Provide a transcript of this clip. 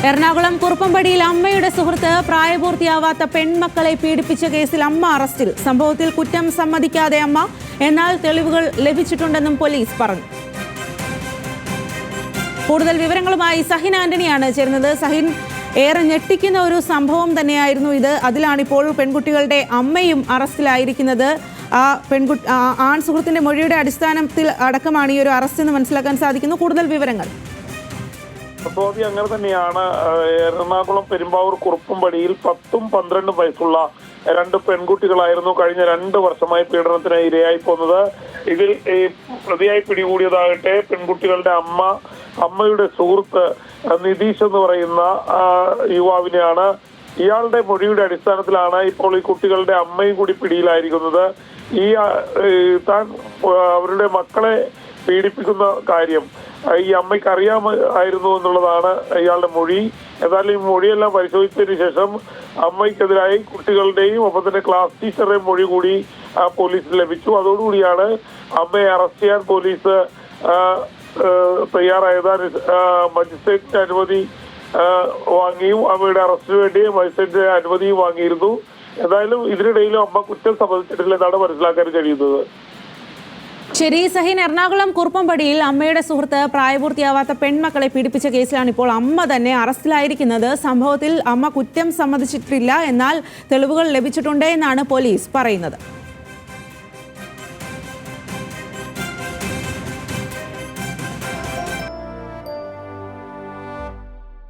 എറണാകുളം കുറുപ്പംപടിയിൽ അമ്മയുടെ സുഹൃത്ത് പ്രായപൂർത്തിയാവാത്ത പെൺമക്കളെ പീഡിപ്പിച്ച കേസിൽ അമ്മ അറസ്റ്റിൽ. സംഭവത്തിൽ കുറ്റം സമ്മതിക്കാതെ അമ്മ, എന്നാൽ തെളിവുകൾ ലഭിച്ചിട്ടുണ്ടെന്നും പോലീസ് പറഞ്ഞു. കൂടുതൽ വിവരങ്ങളുമായി സഹിൻ ആന്റണിയാണ് ചേരുന്നത്. സഹിൻ, ഏറെ ഞെട്ടിക്കുന്ന ഒരു സംഭവം തന്നെയായിരുന്നു ഇത്. അതിലാണിപ്പോൾ പെൺകുട്ടികളുടെ അമ്മയും അറസ്റ്റിലായിരിക്കുന്നത്. ആൺ സുഹൃത്തിന്റെ മൊഴിയുടെ അടിസ്ഥാനത്തിൽ അടക്കമാണ് ഈ ഒരു അറസ്റ്റ് എന്ന് മനസ്സിലാക്കാൻ സാധിക്കുന്നു. കൂടുതൽ വിവരങ്ങൾ. അങ്ങനെ തന്നെയാണ്. എറണാകുളം പെരുമ്പാവൂർ കുറുപ്പംപടിയിൽ 10ഉം 12ഉം വയസ്സുള്ള 2 പെൺകുട്ടികളായിരുന്നു കഴിഞ്ഞ 2 വർഷമായി പീഡനത്തിന് ഇരയായി പോകുന്നത്. ഇതിൽ പ്രതിയായി പിടികൂടിയതാകട്ടെ പെൺകുട്ടികളുടെ അമ്മയുടെ സുഹൃത്ത് നിതീഷ് എന്ന് പറയുന്ന യുവാവിനെയാണ്. ഇയാളുടെ മൊഴിയുടെ അടിസ്ഥാനത്തിലാണ് ഇപ്പോൾ ഈ കുട്ടികളുടെ അമ്മയും കൂടി പിടിയിലായിരിക്കുന്നത്. താൻ അവരുടെ മക്കളെ പീഡിപ്പിക്കുന്ന കാര്യം ഈ അമ്മയ്ക്ക് അറിയാമായിരുന്നു എന്നുള്ളതാണ് ഇയാളുടെ മൊഴി. എന്നാലും ഈ മൊഴിയെല്ലാം പരിശോധിച്ചതിന് ശേഷം അമ്മയ്ക്കെതിരായി കുട്ടികളുടെയും ഒപ്പം തന്നെ ക്ലാസ് ടീച്ചറുടെയും മൊഴി കൂടി പോലീസിന് ലഭിച്ചു. അതോടുകൂടിയാണ് അമ്മയെ അറസ്റ്റ് ചെയ്യാൻ പോലീസ് തയ്യാറായത്. മജിസ്ട്രേറ്റിന്റെ അനുമതി വാങ്ങിയും അമ്മയുടെ അറസ്റ്റിന് വേണ്ടി മജിസ്ട്രേറ്റിന്റെ അനുമതിയും വാങ്ങിയിരുന്നു. എന്തായാലും ഇതിനിടയിലും അമ്മ കുറ്റം സമ്മതിച്ചിട്ടില്ലെന്നാണ് മനസ്സിലാക്കാൻ കഴിയുന്നത്. ശരി സഹിൻ, എറണാകുളം കുറുപ്പംപടിയിൽ അമ്മയുടെ സുഹൃത്ത് പ്രായപൂർത്തിയാവാത്ത പെൺമക്കളെ പീഡിപ്പിച്ച കേസിലാണ് ഇപ്പോൾ അമ്മ തന്നെ അറസ്റ്റിലായിരിക്കുന്നത്. സംഭവത്തിൽ അമ്മ കുറ്റം സമ്മതിച്ചിട്ടില്ല, എന്നാൽ തെളിവുകൾ ലഭിച്ചിട്ടുണ്ട് എന്നാണ് പോലീസ് പറയുന്നത്.